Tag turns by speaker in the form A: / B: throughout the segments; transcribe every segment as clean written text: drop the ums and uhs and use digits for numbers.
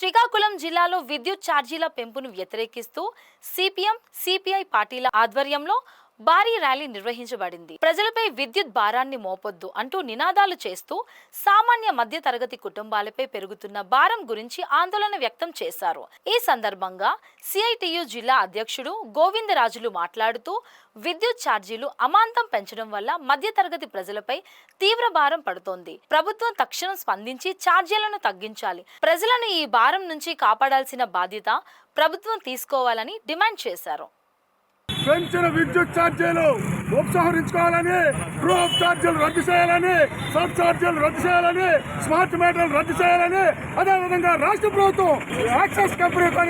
A: శ్రీకాకుళం జిల్లాలో విద్యుత్ ఛార్జీల పెంపును వ్యతిరేకిస్తూ సిపిఎం, సిపిఐ పార్టీల ఆధ్వర్యంలో భారీ ర్యాలీ నిర్వహించబడింది. ప్రజలపై విద్యుత్ భారాన్ని మోపొద్దు అంటూ నినాదాలు చేస్తూ సామాన్య మధ్య తరగతి కుటుంబాలపై పెరుగుతున్న భారం గురించి ఆందోళన వ్యక్తం చేశారు. ఈ సందర్భంగా సిఐటియు జిల్లా అధ్యక్షుడు గోవిందరాజులు మాట్లాడుతూ విద్యుత్ ఛార్జీలు అమాంతం పెంచడం వల్ల మధ్య తరగతి ప్రజలపై తీవ్ర భారం పడుతోంది. ప్రభుత్వం తక్షణం స్పందించి ఛార్జీలను తగ్గించాలి. ప్రజలను ఈ భారం నుంచి కాపాడాల్సిన బాధ్యత ప్రభుత్వం తీసుకోవాలని డిమాండ్ చేశారు.
B: పెంచిన విద్యుత్ ఛార్జీలు ఉపసంహరించుకోవాలని, గ్రూప్ ఛార్జీలు రద్దు చేయాలని, సబ్ ఛార్జీలు రద్దు చేయాలని, స్మార్ట్ మీటర్లు రద్దు చేయాలని, అదేవిధంగా రాష్ట్ర ప్రభుత్వం యాక్సెస్ కంపెనీతో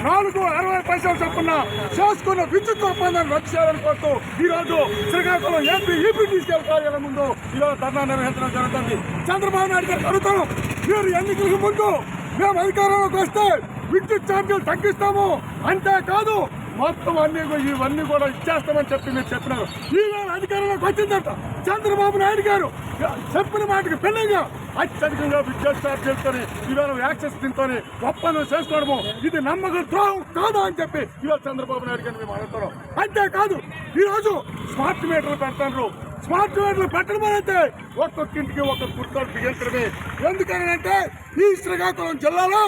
B: 4.60 పైసలు చొప్పున చేసుకున్న విద్యుత్ ఒప్పందాన్ని రద్దు చేయాలని కోరుతూ ఈరోజు శ్రీకాకుళం EPTCL కార్యాలయం ముందు ఈరోజు ధర్నా నిర్వహించడం జరుగుతుంది. చంద్రబాబు నాయుడు గారు అడుగుతాం, మీరు ఎన్నికలకు ముందు మేము అధికారంలోకి వస్తే విద్యుత్ ఛార్జీలు తగ్గిస్తాము, అంతేకాదు మొత్తం ఇవన్నీ కూడా ఇచ్చేస్తామని చెప్పి మీరు చెప్పినారు. ఈవేళ అధికారంలోకి వచ్చిన తర్వాత చంద్రబాబు నాయుడు గారు చెప్పిన మాటకి భిన్నంగా అత్యధికంగా విద్యుత్ ఛార్జీలతో ఈవేళ యాక్సెస్ దీంతో ఒప్పందం చేసుకోవడము ఇది నమ్మకం ద్రోహం కాదా అని చెప్పి ఇవాళ చంద్రబాబు నాయుడు గారిని మేము అడుగుతున్నాం. అంతేకాదు ఈరోజు స్మార్ట్ మీటర్లు పెడతారు. స్మార్ట్ మీటర్లు పెట్టడం అయితే ఒక్కొక్కింటికి ఒక్కొక్క గుర్తాలు బిగించడమే. ఎందుకనంటే ఈ శ్రీకాకుళం జిల్లాలో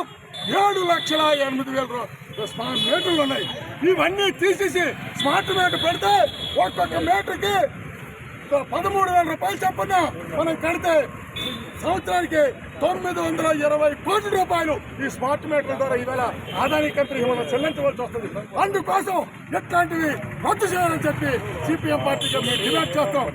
B: 7,08,000 స్మార్ట్ మీటర్లు ఉన్నాయి. ఇవన్నీ తీసేసి స్మార్ట్ మీటర్ పెడితే ఒక్కొక్క మీటర్కి 13,000 రూపాయలు చొప్పున మనం కడితే సంవత్సరానికి 920 కోట్ల రూపాయలు ఈ స్మార్ట్ మీటర్ల ద్వారా ఈవేళ ఆదాయ కంపెనీకి మనం చెల్లించవలసి వస్తుంది. అందుకోసం ఎట్లాంటివి రద్దు చేయాలని చెప్పి సిపిఎం పార్టీగా మేము డిమాండ్ చేస్తాం.